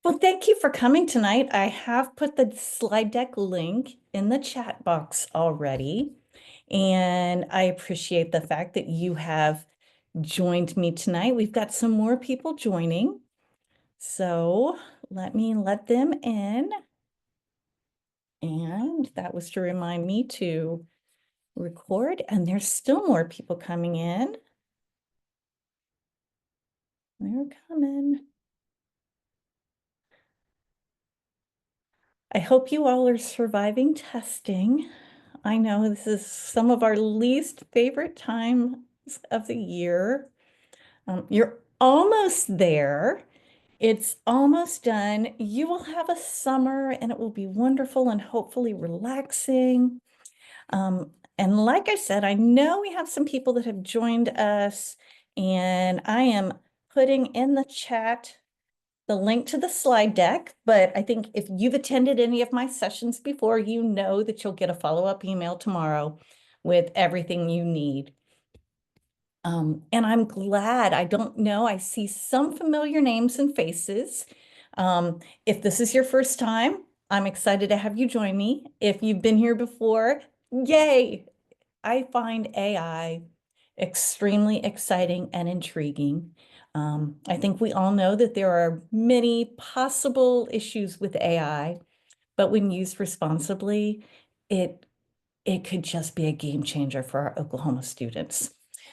Well, thank you for coming tonight. I have put the slide deck link in the chat box already, and I appreciate the fact that you have joined me tonight. We've got some more people joining, so let me let them in. And that was to remind me to record, and there's still more people coming in. They're coming. I hope you all are surviving testing. I know this is some of our least favorite times of the year. You're almost there. It's almost done. You will have a summer and it will be wonderful and hopefully relaxing. And like I said, I know we have some people that have joined us, and I am putting in the chat the link to the slide deck, but I think if you've attended any of my sessions before, you know that you'll get a follow-up email tomorrow with everything you need. And I'm glad, I don't know, I see some familiar names and faces. If this is your first time, I'm excited to have you join me. If you've been here before, yay! I find AI extremely exciting and intriguing. I think we all know that there are many possible issues with AI, but when used responsibly, it it could just be a game changer for our Oklahoma students.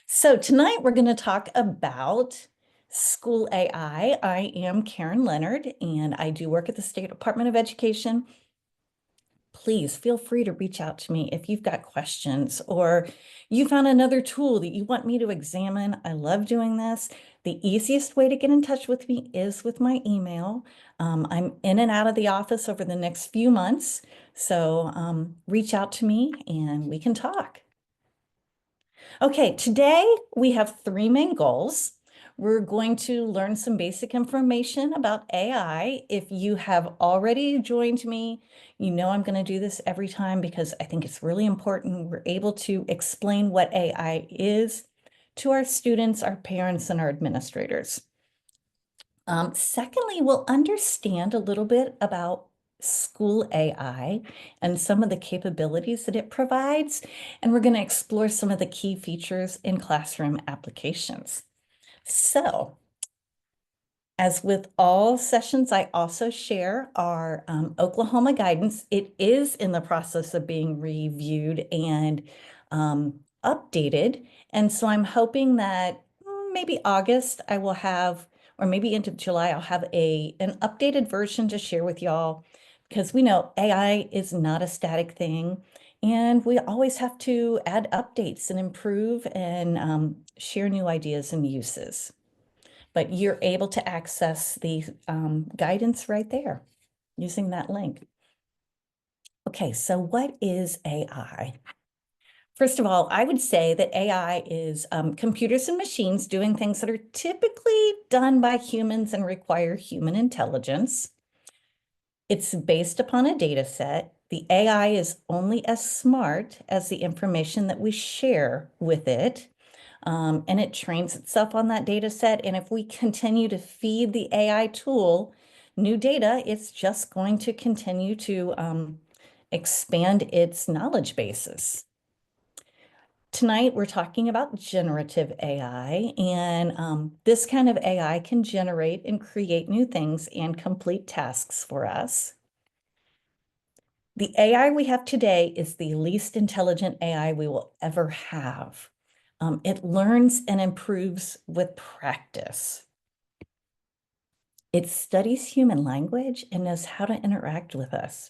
So tonight we're going to talk about school AI. I am Karen Leonard, and I do work at the State Department of Education. Please feel free to reach out to me if you've got questions or you found another tool that you want me to examine. I love doing this. The easiest way to get in touch with me is with my email. I'm in and out of the office over the next few months, so reach out to me and we can talk. Okay, today we have three main goals. We're going to learn some basic information about AI. If you have already joined me, you know I'm going to do this every time because I think it's really important we're able to explain what AI is to our students, our parents, and our administrators. Secondly, we'll understand a little bit about school AI and some of the capabilities that it provides, and we're going to explore some of the key features in classroom applications. So, as with all sessions, I also share our Oklahoma guidance. It is in the process of being reviewed and updated. And so I'm hoping that maybe August I will have, or maybe into July, I'll have an updated version to share with y'all, because we know AI is not a static thing. And we always have to add updates and improve and share new ideas and uses. But you're able to access the guidance right there using that link. Okay, so what is AI? First of all, I would say that AI is computers and machines doing things that are typically done by humans and require human intelligence. It's based upon a data set. The AI is only as smart as the information that we share with it. And it trains itself on that data set. And if we continue to feed the AI tool new data, it's just going to continue to expand its knowledge bases. Tonight, we're talking about generative AI, and this kind of AI can generate and create new things and complete tasks for us. The AI we have today is the least intelligent AI we will ever have. It learns and improves with practice. It studies human language and knows how to interact with us,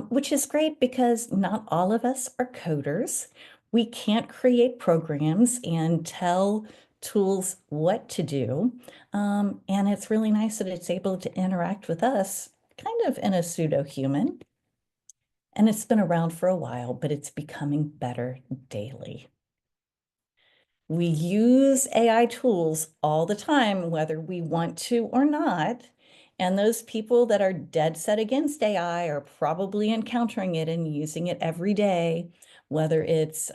which is great because not all of us are coders. We can't create programs and tell tools what to do. And it's really nice that it's able to interact with us kind of in a pseudo-human. And it's been around for a while, but it's becoming better daily. We use AI tools all the time, whether we want to or not. And those people that are dead set against AI are probably encountering it and using it every day, whether it's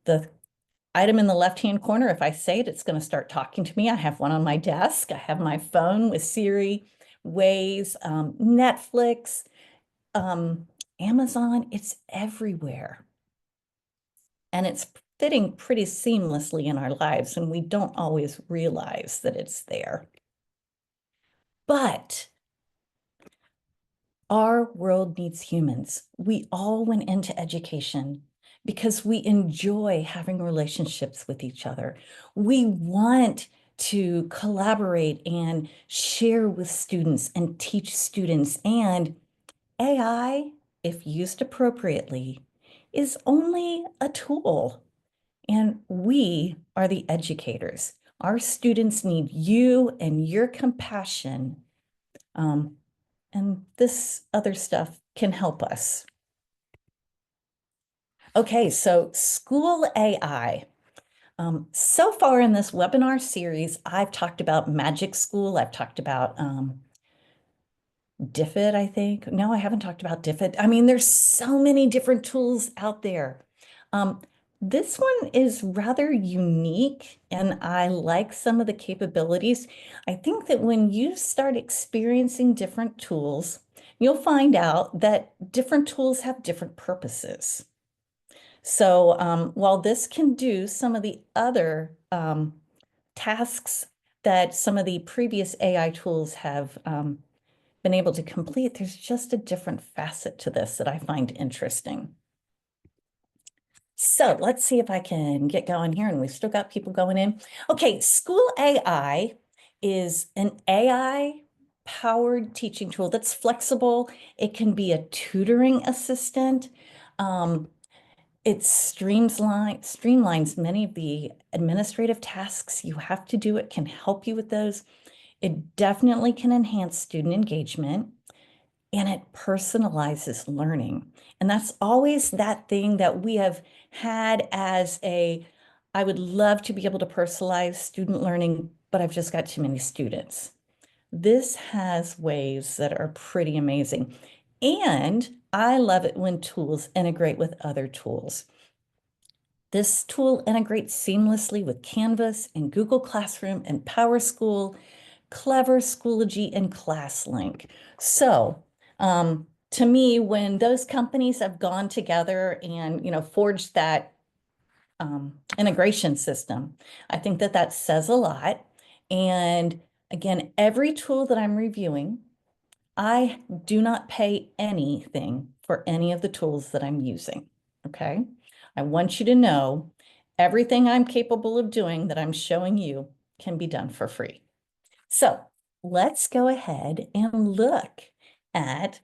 the item in the left-hand corner. If I say it, it's going to start talking to me. I have one on my desk. I have my phone with Siri. ways, Netflix, um, Amazon, it's everywhere. And it's fitting pretty seamlessly in our lives, and we don't always realize that it's there. But our world needs humans. We all went into education because we enjoy having relationships with each other. We want to collaborate and share with students and teach students. And AI, if used appropriately, is only a tool. And we are the educators. Our students need you and your compassion. Um, and this other stuff can help us. Okay, so School AI. So far in this webinar series, I've talked about Magic School. I've talked about DFID, I think. No, I haven't talked about DFID. I mean, there's so many different tools out there. Um, this one is rather unique, and I like some of the capabilities. I think that when you start experiencing different tools, you'll find out that different tools have different purposes. So while this can do some of the other tasks that some of the previous AI tools have been able to complete, there's just a different facet to this that I find interesting. So let's see if I can get going here, and we've still got people going in. Okay, School AI is an AI powered teaching tool that's flexible. It can be a tutoring assistant. It streamlines many of the administrative tasks you have to do. It can help you with those. It definitely can enhance student engagement, and it personalizes learning. And that's always that thing that we have had as I would love to be able to personalize student learning, but I've just got too many students. This has ways that are pretty amazing. And I love it when tools integrate with other tools. This tool integrates seamlessly with Canvas and Google Classroom and PowerSchool, Clever, Schoology, and ClassLink. So to me, when those companies have gone together and forged that integration system, I think that that says a lot. And again, every tool that I'm reviewing, I do not pay anything for any of the tools that I'm using, okay? I want you to know everything I'm capable of doing that I'm showing you can be done for free. So let's go ahead and look at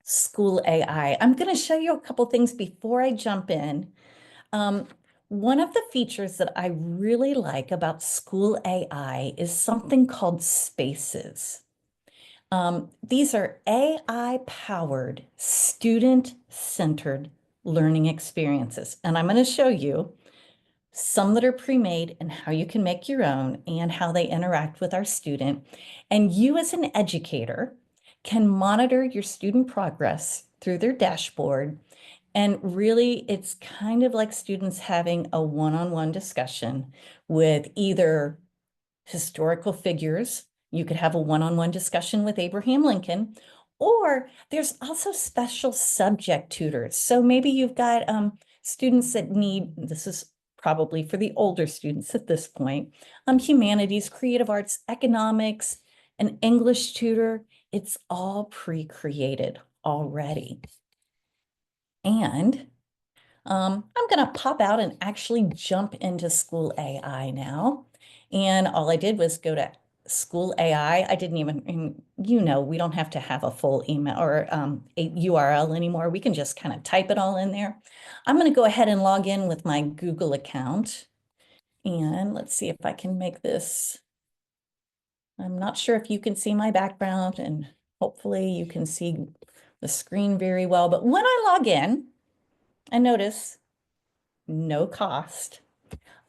School AI. I'm going to show you a couple things before I jump in. One of the features that I really like about School AI is something called Spaces. These are AI-powered, student-centered learning experiences. And I'm going to show you some that are pre-made and how you can make your own and how they interact with our student. And you as an educator can monitor your student progress through their dashboard. And really, it's kind of like students having a one-on-one discussion with either historical figures. You could have a one-on-one discussion with Abraham Lincoln, or there's also special subject tutors. So maybe you've got students that need, this is probably for the older students at this point, humanities, creative arts, economics, an English tutor. It's all pre-created already. And I'm going to pop out and actually jump into School AI now. And all I did was go to School AI. I didn't even, we don't have to have a full email or a URL anymore. We can just kind of type it all in there. I'm going to go ahead and log in with my Google account. And let's see if I can make this. I'm not sure if you can see my background, and hopefully you can see the screen very well. But when I log in, I notice no cost,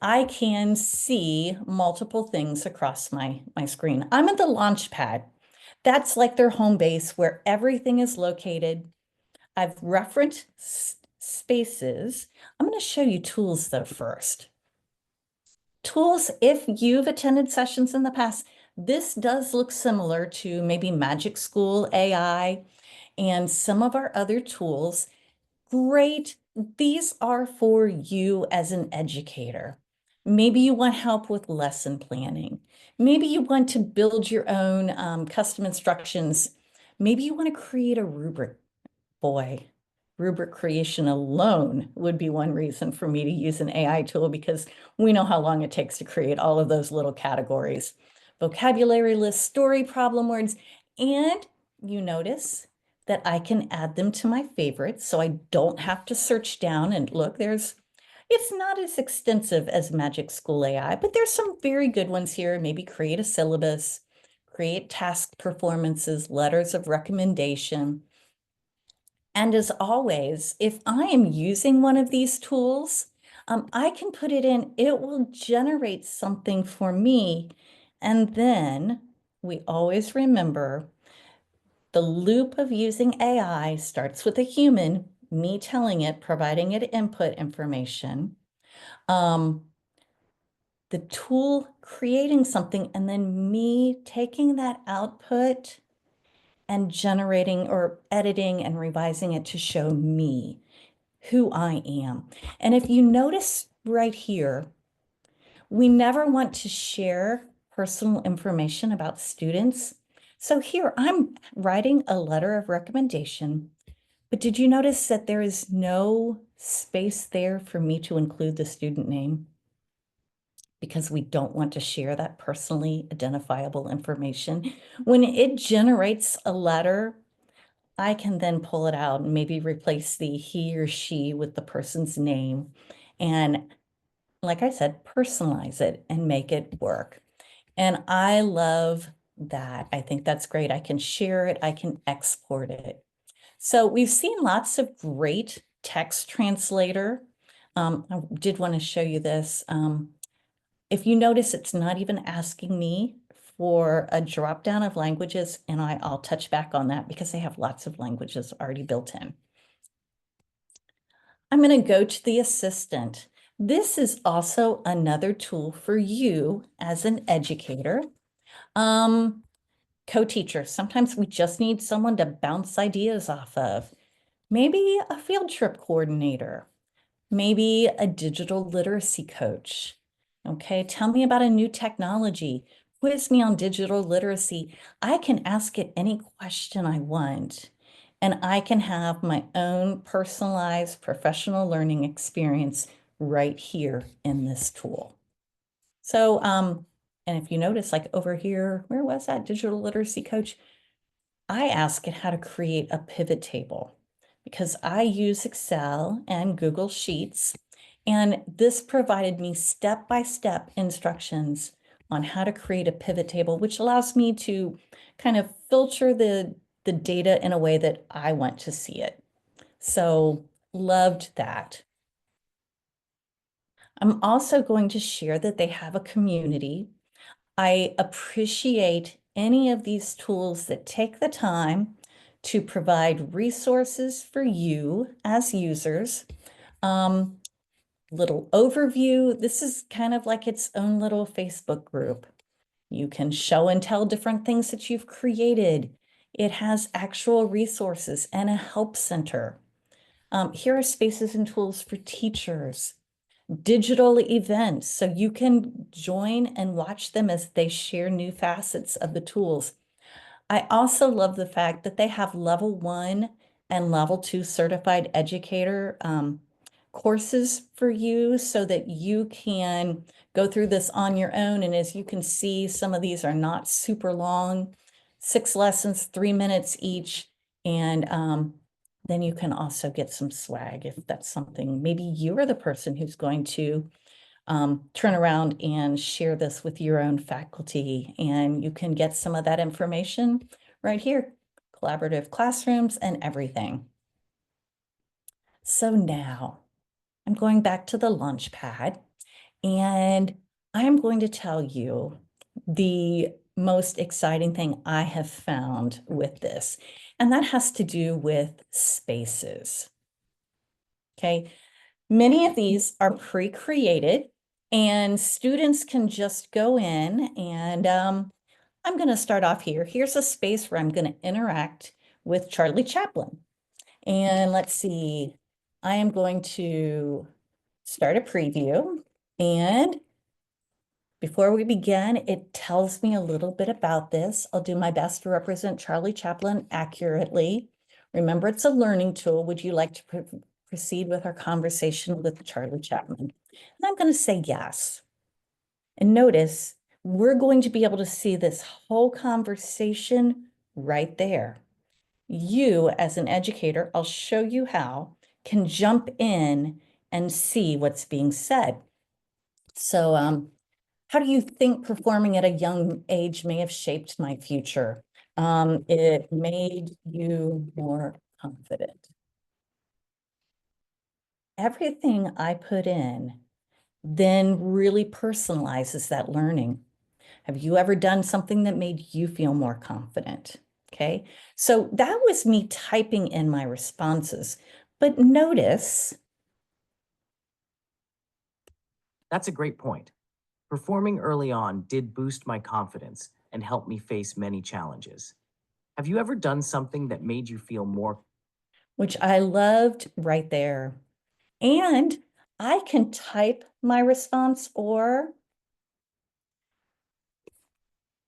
I can see multiple things across my screen. I'm at the Launchpad. That's like their home base where everything is located. I've referenced spaces. I'm going to show you tools though first. Tools, if you've attended sessions in the past, This does look similar to maybe Magic School AI and some of our other tools. Great. These are for you as an educator. Maybe you want help with lesson planning. Maybe you want to build your own custom instructions. Maybe you want to create a rubric. Boy, rubric creation alone would be one reason for me to use an AI tool because we know how long it takes to create all of those little categories. Vocabulary lists, story problem words, and you notice that I can add them to my favorites so I don't have to search down and look. It's not as extensive as Magic School AI, but there's some very good ones here. Maybe create a syllabus, create task performances, letters of recommendation. And as always, if I am using one of these tools, I can put it in, it will generate something for me. And then we always remember the loop of using AI starts with a human, me telling it, providing it input information, um, the tool creating something, and then me taking that output and generating or editing and revising it to show me who I am. And if you notice right here, we never want to share personal information about students. So here I'm writing a letter of recommendation, but did you notice that there is no space there for me to include the student name? Because we don't want to share that personally identifiable information. When it generates a letter, I can then pull it out and maybe replace the he or she with the person's name. And like I said, personalize it and make it work. And I love that. I think that's great. I can share it, I can export it. So we've seen lots of great text translator. I did want to show you this. If you notice, it's not even asking me for a drop down of languages, and I'll touch back on that because they have lots of languages already built in. I'm going to go to the assistant. This is also another tool for you as an educator. Co-teacher, sometimes we just need someone to bounce ideas off of. Maybe a field trip coordinator, maybe a digital literacy coach. Okay, tell me about a new technology. Quiz me on digital literacy. I can ask it any question I want, and I can have my own personalized professional learning experience right here in this tool. So, and if you notice, like over here, where was that digital literacy coach? I ask it how to create a pivot table because I use Excel and Google Sheets, and this provided me step-by-step instructions on how to create a pivot table, which allows me to kind of filter the data in a way that I want to see it. So loved that. I'm also going to share that they have a community. I appreciate any of these tools that take the time to provide resources for you as users. Little overview. This is kind of like its own little Facebook group. You can show and tell different things that you've created. It has actual resources and a help center. Here are spaces and tools for teachers, digital events, so you can join and watch them as they share new facets of the tools. I also love the fact that they have level 1 and level 2 certified educator courses for you so that you can go through this on your own. And as you can see, some of these are not super long, 6 lessons, 3 minutes each. And then you can also get some swag if that's something. Maybe you are the person who's going to turn around and share this with your own faculty, and you can get some of that information right here, collaborative classrooms and everything. So now I'm going back to the Launchpad, and I'm going to tell you the most exciting thing I have found with this, and that has to do with spaces. Okay, many of these are pre-created, and students can just go in and I'm going to start off here. Here's a space where I'm going to interact with Charlie Chaplin. And let's see, I am going to start a preview. And before we begin, it tells me a little bit about this. I'll do my best to represent Charlie Chaplin accurately. Remember, it's a learning tool. Would you like to proceed with our conversation with Charlie Chaplin? And I'm going to say yes. And notice, we're going to be able to see this whole conversation right there. You, as an educator, I'll show you how, can jump in and see what's being said. So, how do you think performing at a young age may have shaped my future? It made you more confident. Everything I put in then really personalizes that learning. Have you ever done something that made you feel more confident? Okay, so that was me typing in my responses. But notice, That's a great point. Performing early on did boost my confidence and help me face many challenges. Have you ever done something that made you feel more? which I loved right there. And I can type my response, or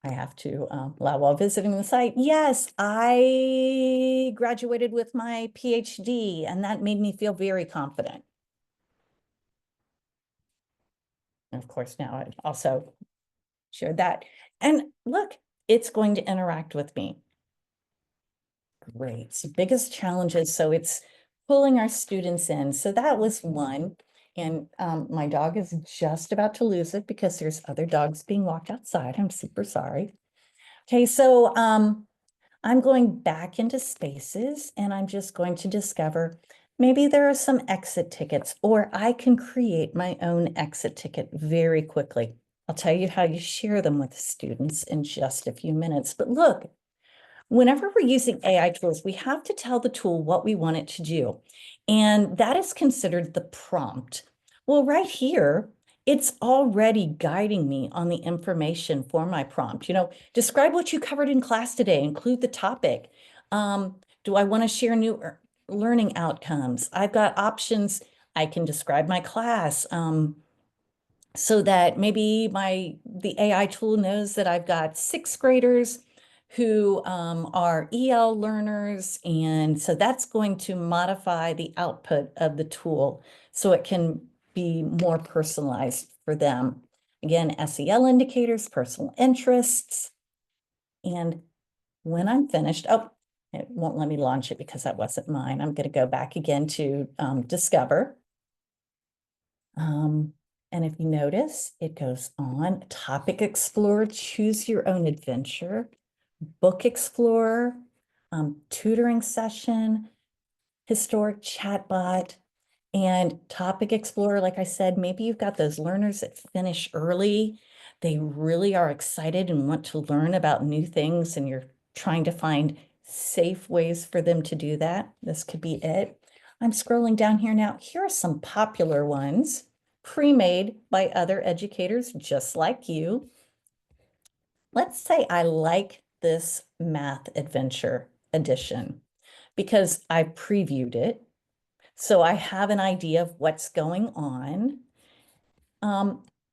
I have to allow while visiting the site. Yes, I graduated with my PhD, and that made me feel very confident. And of course, now I also shared that. And look, it's going to interact with me. Great. So biggest challenges. So it's pulling our students in. So that was one. And my dog is just about to lose it because there's other dogs being walked outside. I'm super sorry. Okay, so I'm going back into spaces and I'm just going to discover maybe there are some exit tickets, or I can create my own exit ticket very quickly. I'll tell you how you share them with students in just a few minutes. But look, whenever we're using AI tools, we have to tell the tool what we want it to do. And that is considered the prompt. Well, right here, it's already guiding me on the information for my prompt. Describe what you covered in class today, include the topic. Do I want to share new learning outcomes? I've got options. I can describe my class. So that maybe the AI tool knows that I've got sixth graders who are EL learners. And so that's going to modify the output of the tool so it can be more personalized for them. Again, SEL indicators, personal interests. And when I'm finished, oh, it won't let me launch it because that wasn't mine. I'm going to go back again to Discover. And if you notice, it goes on Topic Explorer, Choose Your Own Adventure, Book Explorer, Tutoring Session, Historic Chatbot, and Topic Explorer. Like I said, maybe you've got those learners that finish early. They really are excited and want to learn about new things, and you're trying to find safe ways for them to do that. This could be it. I'm scrolling down here now. Here are some popular ones pre-made by other educators just like you. Let's say I like this math adventure edition because I previewed it. So I have an idea of what's going on.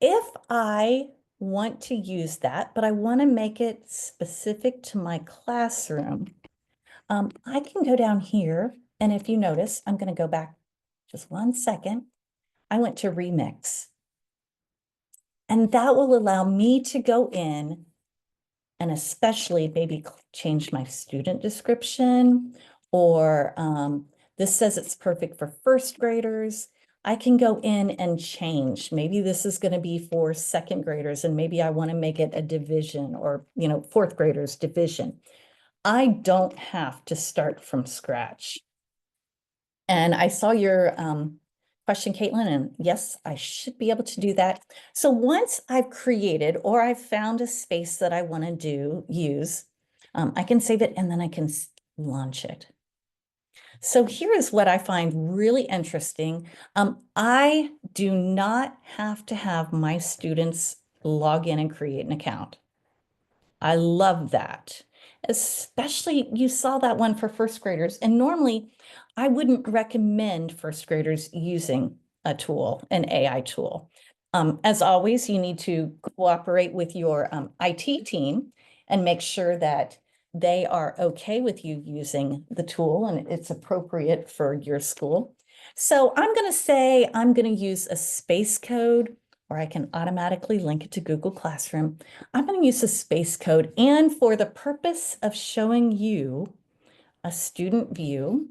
If I want to use that, but I want to make it specific to my classroom, I can go down here. And if you notice, I'm going to go back just 1 second. I went to remix. And that will allow me to go in and especially maybe change my student description, or this says it's perfect for first graders. I can go in and change. Maybe this is going to be for second graders, and maybe I want to make it a division, or, fourth graders division. I don't have to start from scratch. And I saw your question, Caitlin, and yes, I should be able to do that. So once I've created or I've found a space that I want to use, I can save it and then I can launch it. So here is what I find really interesting. I do not have to have my students log in and create an account. I love that. Especially you saw that one for first graders. And normally I wouldn't recommend first graders using a tool, an AI tool. As always, you need to cooperate with your IT team and make sure that they are okay with you using the tool and it's appropriate for your school. So I'm going to say I'm going to use a space code, or I can automatically link it to Google Classroom. I'm going to use a space code, and for the purpose of showing you a student view,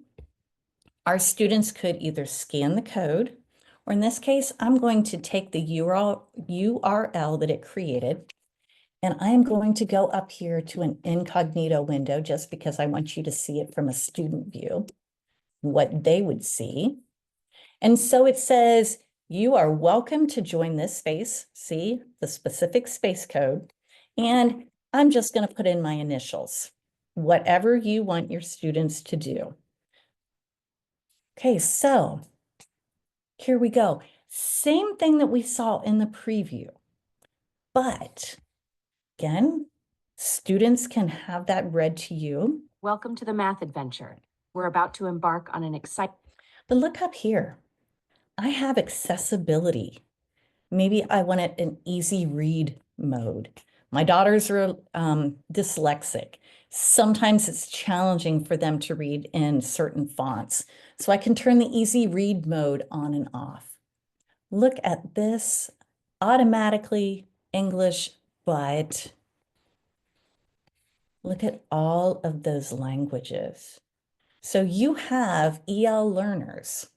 our students could either scan the code, or in this case, I'm going to take the URL that it created, and I'm going to go up here to an incognito window just because I want you to see it from a student view, what they would see. And so it says, you are welcome to join this space, see the specific space code, and I'm just going to put in my initials, whatever you want your students to do. Okay, so here we go. Same thing that we saw in the preview, but again, students can have that read to you. Welcome to the math adventure. We're about to embark on an exciting. But look up here. I have accessibility. Maybe I want it in easy read mode. My daughters are dyslexic. Sometimes it's challenging for them to read in certain fonts. So I can turn the easy read mode on and off. Look at this, automatically English, but look at all of those languages. So you have EL learners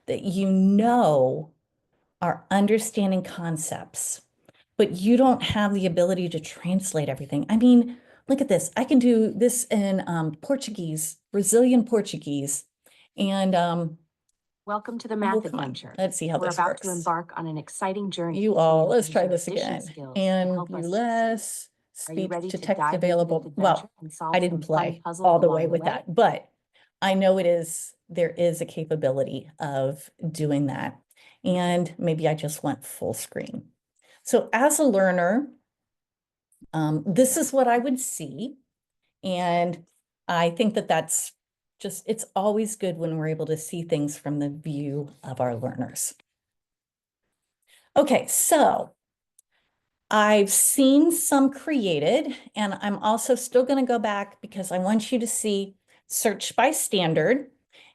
that you know are understanding concepts, but you don't have the ability to translate everything. I mean, look at this. I can do this in Portuguese, Brazilian Portuguese, and Welcome to the oh, math come on. adventure. Let's see how We're this about works. to embark on an exciting journey. You all, let's use try your this addition again. skills to And help us less Are you speech ready to to text dive into this available. adventure Well, and solve I some didn't fun play puzzles all the along way the with way? that, but I know there is a capability of doing that. And maybe I just went full screen. So as a learner, this is what I would see. And I think that that's just, it's always good when we're able to see things from the view of our learners. Okay, so I've seen some created, and I'm also still going to go back because I want you to see search by standard.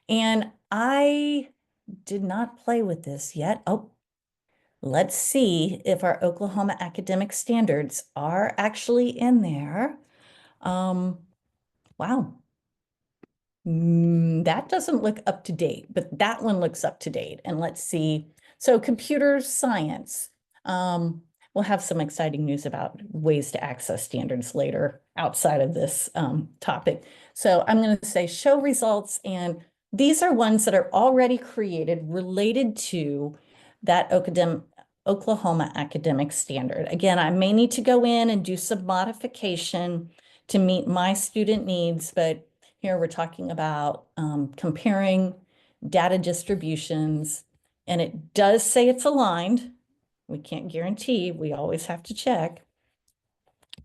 And I did not play with this yet. Oh, let's see if our Oklahoma academic standards are actually in there. Wow. That doesn't look up to date, but that one looks up to date. And let's see. So computer science. We'll have some exciting news about ways to access standards later outside of this topic. So I'm going to say show results, and these are ones that are already created related to that Oklahoma academic standard. Again, I may need to go in and do some modification to meet my student needs, but here we're talking about comparing data distributions, and it does say it's aligned. We can't guarantee, we always have to check.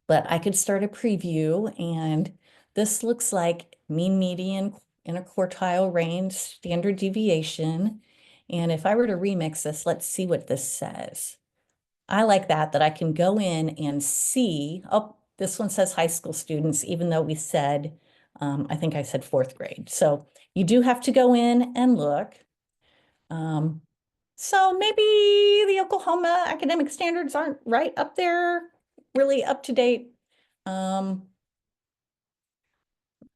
But I could start a preview, and this looks like mean, median, interquartile range, standard deviation. And if I were to remix this, let's see what this says. I like that I can go in and see, oh, this one says high school students, even though we said, I think I said fourth grade. So you do have to go in and look. So maybe the Oklahoma academic standards aren't right up there, really up to date.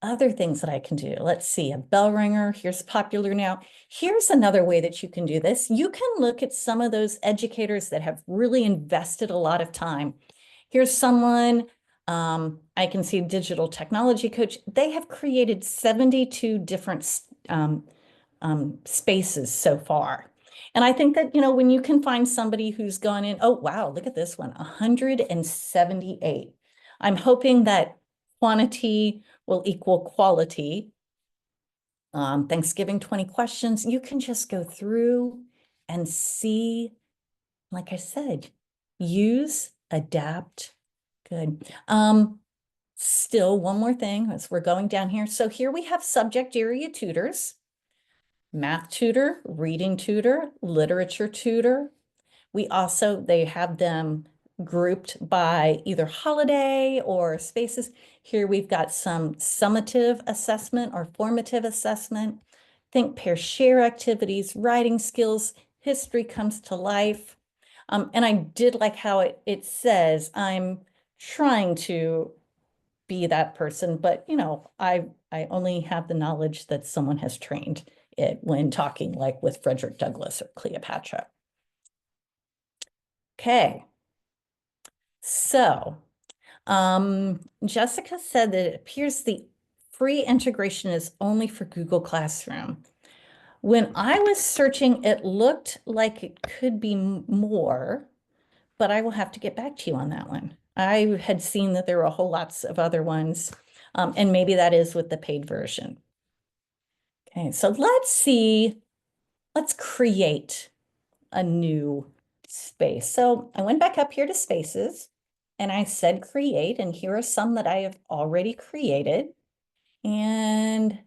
Other things that I can do. Let's see, a bell ringer. Here's popular now. Here's another way that you can do this. You can look at some of those educators that have really invested a lot of time. Here's someone, I can see digital technology coach. They have created 72 different spaces so far. And I think that, when you can find somebody who's gone in, oh, wow, look at this one, 178. I'm hoping that quantity will equal quality. Thanksgiving 20 questions. You can just go through and see, like I said, use, adapt, Good. Still one more thing as we're going down here. So here we have subject area tutors, math tutor, reading tutor, literature tutor. They have them grouped by either holiday or spaces. Here we've got some summative assessment or formative assessment. Think pair share activities, writing skills, history comes to life. And I did like how it says, I'm trying to be that person, but I only have the knowledge that someone has trained it when talking like with Frederick Douglass or Cleopatra. Okay. So, Jessica said that it appears the free integration is only for Google Classroom. When I was searching, it looked like it could be more, but I will have to get back to you on that one. I had seen that there were a whole lots of other ones, and maybe that is with the paid version. Okay, so let's create a new space. So I went back up here to spaces and I said create, and here are some that I have already created. And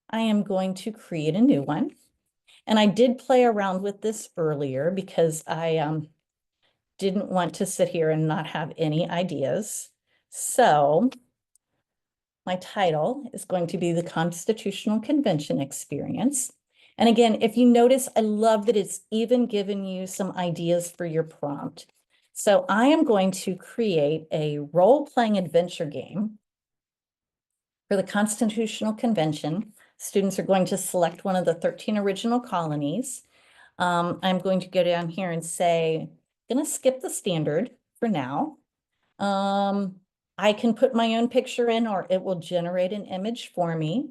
I am going to create a new one. And I did play around with this earlier because I didn't want to sit here and not have any ideas. So my title is going to be the Constitutional Convention Experience. And again, if you notice, I love that it's even given you some ideas for your prompt. So I am going to create a role-playing adventure game for the Constitutional Convention. Students are going to select one of the 13 original colonies. I'm going to go down here and say, I'm going to skip the standard for now. I can put my own picture in or it will generate an image for me.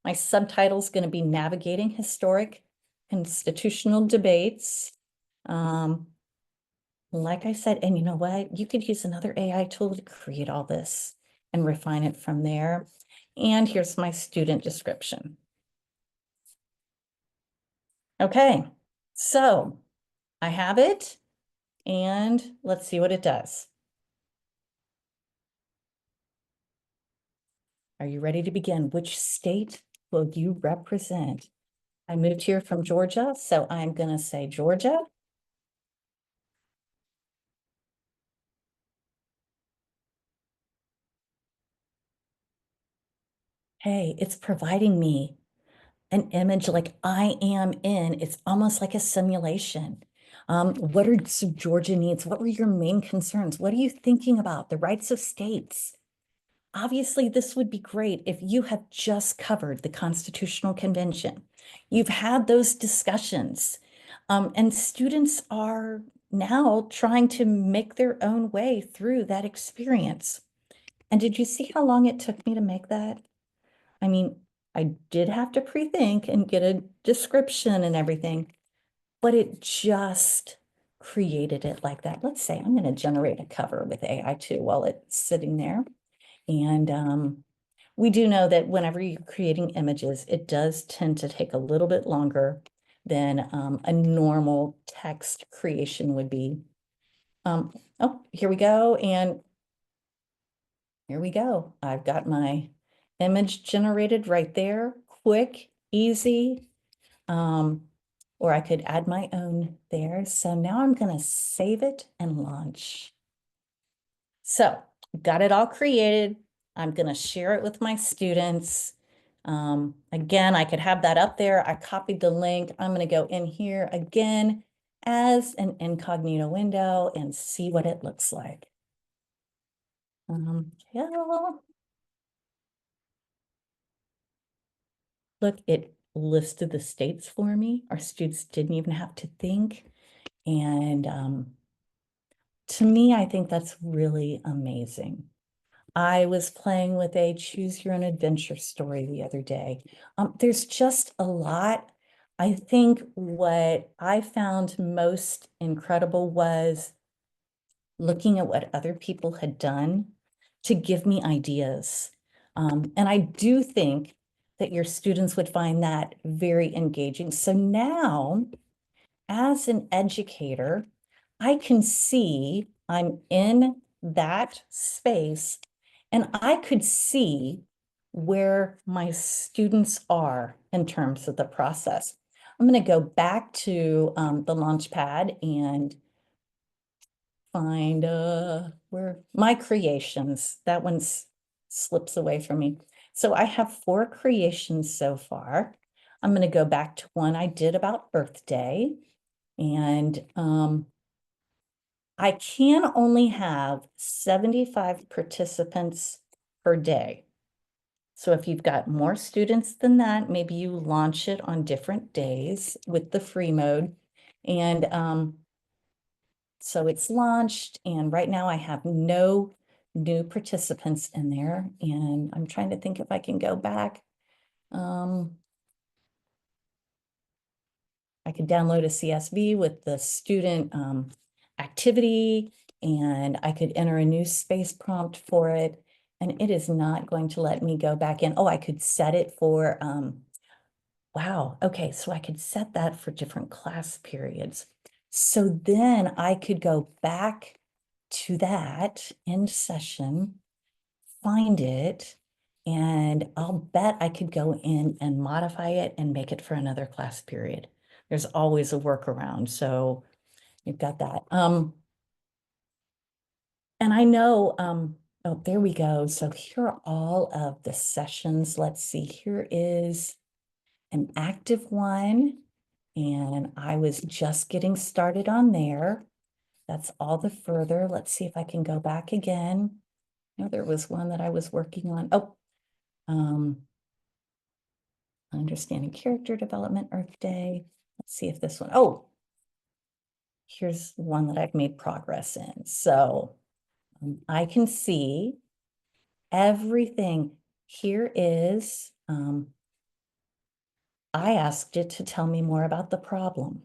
My subtitle is going to be Navigating Historic Constitutional Debates. Like I said, and you know what? You could use another AI tool to create all this and refine it from there. And here's my student description. Okay, so I have it and let's see what it does. Are you ready to begin? Which state will you represent? I moved here from Georgia, so I'm going to say Georgia. Hey, it's providing me an image like I am in. It's almost like a simulation. What are some Georgia needs? What were your main concerns? What are you thinking about? The rights of states. Obviously, this would be great if you have just covered the Constitutional Convention. You've had those discussions, and students are now trying to make their own way through that experience. And did you see how long it took me to make that? I mean, I did have to pre-think and get a description and everything, but it just created it like that. Let's say I'm going to generate a cover with AI too while it's sitting there. And we do know that whenever you're creating images, it does tend to take a little bit longer than a normal text creation would be. Oh, here we go. And here we go. I've got my image generated right there. Quick, easy. Or I could add my own there. So now I'm going to save it and launch. So got it all created. I'm going to share it with my students. Again, I could have that up there. I copied the link. I'm going to go in here again as an incognito window and see what it looks like. Yeah. Look, it listed the states for me. Our students didn't even have to think. And to me, I think that's really amazing. I was playing with a choose your own adventure story the other day. There's just a lot. I think what I found most incredible was looking at what other people had done to give me ideas. And I do think that your students would find that very engaging. So now, as an educator, I can see I'm in that space, and I could see where my students are in terms of the process. I'm going to go back to the Launchpad and find where my creations. That one slips away from me. So I have 4 creations so far. I'm going to go back to one I did about Earth Day, and I can only have 75 participants per day. So if you've got more students than that, maybe you launch it on different days with the free mode. And so it's launched, and right now I have no new participants in there. And I'm trying to think if I can go back. I could download a CSV with the student activity, and I could enter a new space prompt for it. And it is not going to let me go back in. Oh, I could set it for, wow. Okay, so I could set that for different class periods. So then I could go back to that end session, find it, and I'll bet I could go in and modify it and make it for another class period. There's always a workaround, so you've got that. And I know, oh, there we go. So here are all of the sessions. Let's see, here is an active one, and I was just getting started on there. That's all the further. Let's see if I can go back again. No, there was one that I was working on. Oh, understanding character development, Earth Day. Let's see if this one, oh, here's one that I've made progress in. So I can see everything. Here is, I asked it to tell me more about the problem.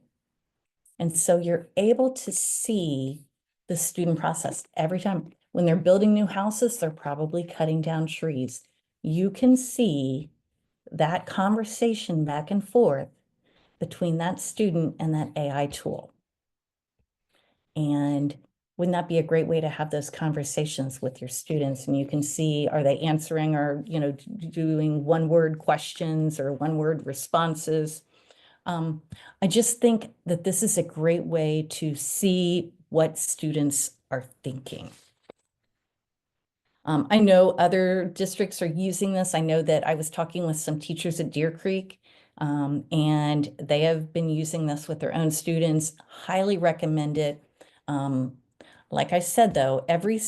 And so you're able to see the student process every time. When they're building new houses, they're probably cutting down trees. You can see that conversation back and forth between that student and that AI tool. And wouldn't that be a great way to have those conversations with your students? And you can see, are they answering or, doing one-word questions or one-word responses? I just think that this is a great way to see what students are thinking. I know other districts are using this. I know that I was talking with some teachers at Deer Creek, and they have been using this with their own students. Highly recommend it. Like I said, though, every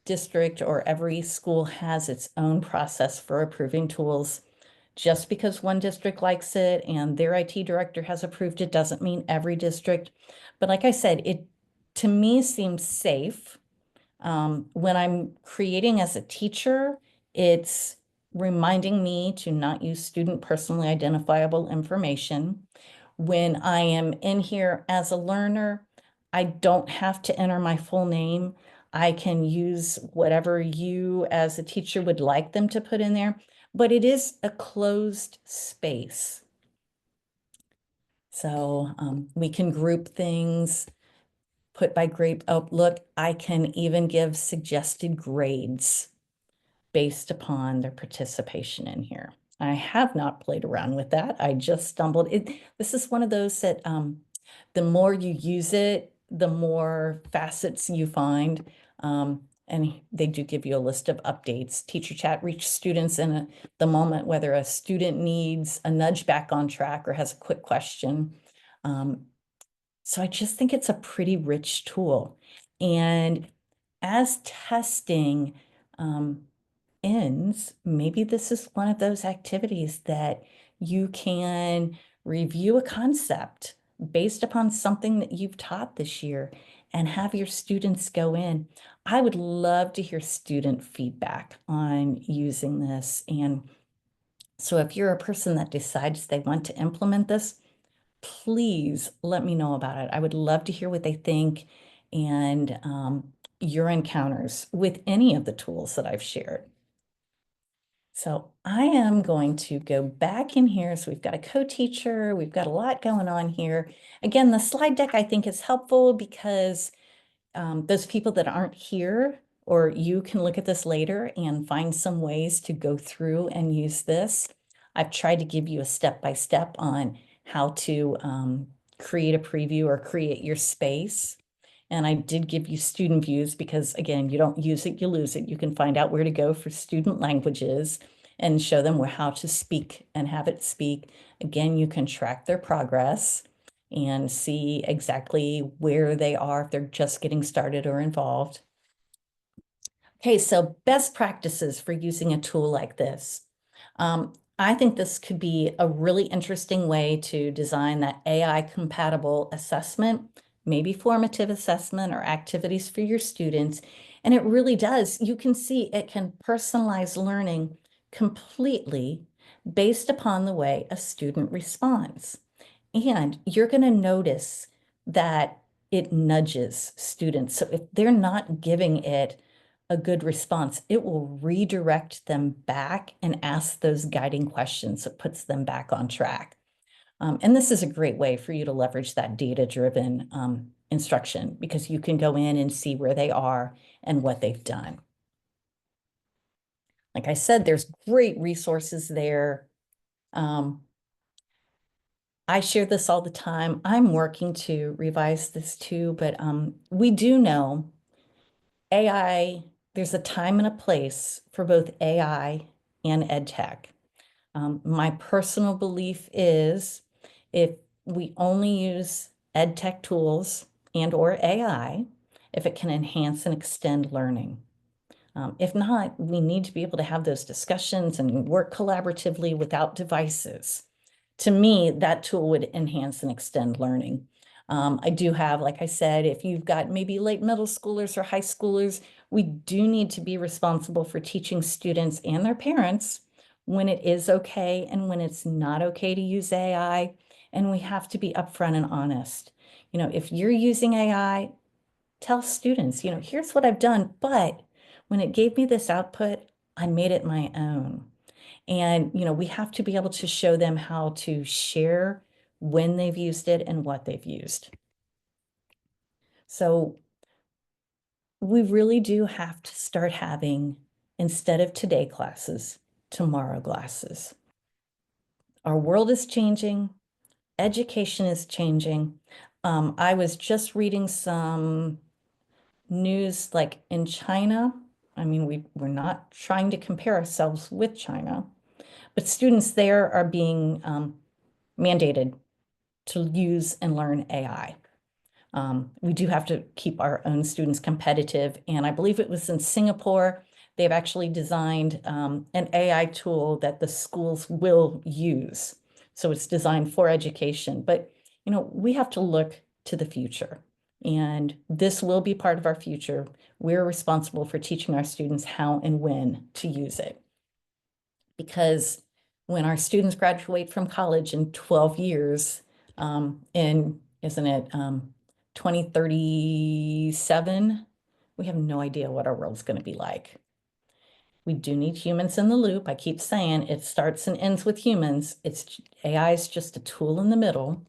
district or every school has its own process for approving tools. Just because one district likes it and their IT director has approved it doesn't mean every district. But like I said, it to me seems safe. When I'm creating as a teacher, it's reminding me to not use student personally identifiable information. When I am in here as a learner, I don't have to enter my full name. I can use whatever you as a teacher would like them to put in there, but it is a closed space. So we can group things, put by grade. Oh, look, I can even give suggested grades based upon their participation in here. I have not played around with that. I just stumbled. This is one of those that the more you use it, the more facets you find. And they do give you a list of updates. Teacher chat reaches students in the moment, whether a student needs a nudge back on track or has a quick question. So I just think it's a pretty rich tool. And as testing ends, maybe this is one of those activities that you can review a concept based upon something that you've taught this year and have your students go in. I would love to hear student feedback on using this. And so if you're a person that decides they want to implement this, please let me know about it. I would love to hear what they think and your encounters with any of the tools that I've shared. So I am going to go back in here. So we've got a co-teacher, we've got a lot going on here. Again, the slide deck I think is helpful because those people that aren't here, or you can look at this later and find some ways to go through and use this. I've tried to give you a step-by-step on how to create a preview or create your space. And I did give you student views because, again, you don't use it, you lose it. You can find out where to go for student languages and show them how to speak and have it speak. Again, you can track their progress and see exactly where they are if they're just getting started or involved. Okay, so best practices for using a tool like this. I think this could be a really interesting way to design that AI compatible assessment, maybe formative assessment or activities for your students. And it really does. You can see it can personalize learning completely based upon the way a student responds. And you're going to notice that it nudges students. So if they're not giving it a good response, it will redirect them back and ask those guiding questions. It puts them back on track. And this is a great way for you to leverage that data-driven instruction because you can go in and see where they are and what they've done. Like I said, there's great resources there. I share this all the time. I'm working to revise this too, but we do know AI, there's a time and a place for both AI and ed tech. My personal belief is if we only use ed tech tools and or AI, if it can enhance and extend learning. If not, we need to be able to have those discussions and work collaboratively without devices. To me, that tool would enhance and extend learning. I do have, like I said, if you've got maybe late middle schoolers or high schoolers, we do need to be responsible for teaching students and their parents when it is okay and when it's not okay to use AI. And we have to be upfront and honest. If you're using AI, tell students, here's what I've done, but when it gave me this output, I made it my own. And, we have to be able to show them how to share when they've used it and what they've used. So we really do have to start having, instead of today classes, tomorrow classes. Our world is changing. Education is changing. I was just reading some news like in China. I mean, we're not trying to compare ourselves with China, but students there are being mandated to use and learn AI. We do have to keep our own students competitive. And I believe it was in Singapore, they've actually designed an AI tool that the schools will use. So it's designed for education. But, we have to look to the future. And this will be part of our future. We're responsible for teaching our students how and when to use it. Because when our students graduate from college in 12 years, isn't it 2037, we have no idea what our world's going to be like. We do need humans in the loop. I keep saying it starts and ends with humans. AI is just a tool in the middle.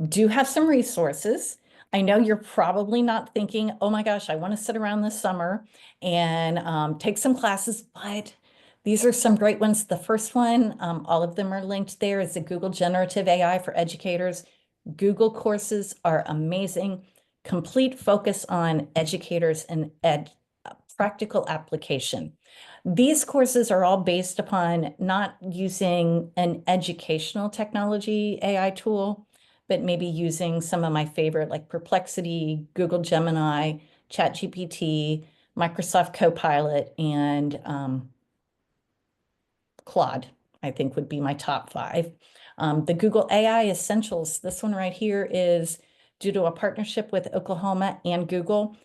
Do have some resources. I know you're probably not thinking, oh my gosh, I want to sit around this summer and take some classes, but these are some great ones. The first one, all of them are linked there, is the Google Generative AI for Educators. Google courses are amazing. Complete focus on educators and practical application. These courses are all based upon not using an educational technology AI tool, but maybe using some of my favorite like Perplexity, Google Gemini, ChatGPT, Microsoft Copilot, and Claude, I think would be my top 5. The Google AI Essentials, this one right here is due to a partnership with Oklahoma and Google.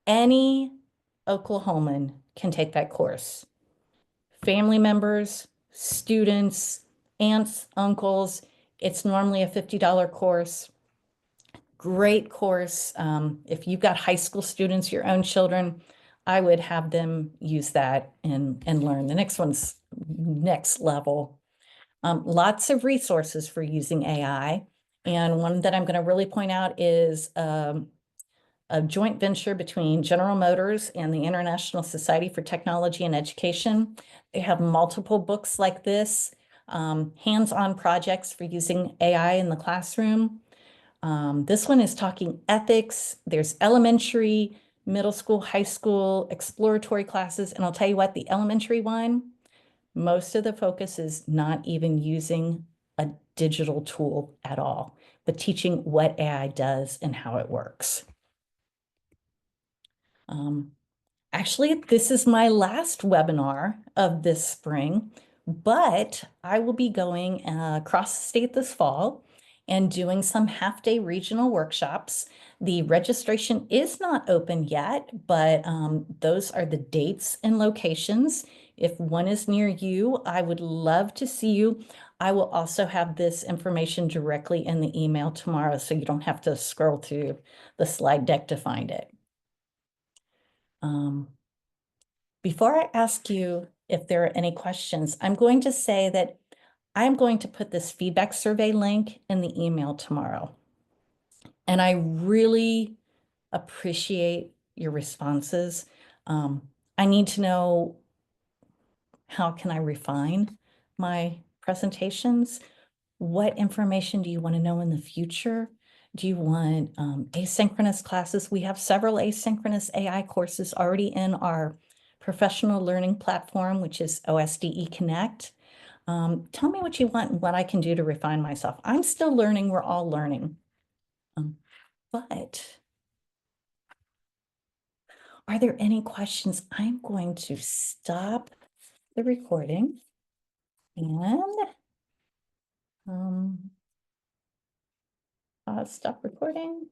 Any Oklahoman can take that course. Family members, students, aunts, uncles. It's normally a $50 course. Great course. If you've got high school students, your own children, I would have them use that and learn. The next one's next level. Lots of resources for using AI. And one that I'm going to really point out is a a joint venture between General Motors and the International Society for Technology and Education. They have multiple books like this, hands-on projects for using AI in the classroom. This one is talking ethics. There's elementary, middle school, high school, exploratory classes. And I'll tell you what, the elementary one, most of the focus is not even using a digital tool at all, but teaching what AI does and how it works. Actually, this is my last webinar of this spring, but I will be going across the state this fall and doing some half-day regional workshops. The registration is not open yet, but those are the dates and locations. If one is near you, I would love to see you. I will also have this information directly in the email tomorrow, so you don't have to scroll through the slide deck to find it. Before I ask you if there are any questions, I'm going to say that I'm going to put this feedback survey link in the email tomorrow. And I really appreciate your responses. I need to know, how can I refine my presentations? What information do you want to know in the future? Do you want asynchronous classes? We have several asynchronous AI courses already in our professional learning platform, which is OSDE Connect. Tell me what you want and what I can do to refine myself. I'm still learning. We're all learning. But are there any questions? I'm going to stop the recording and stop recording.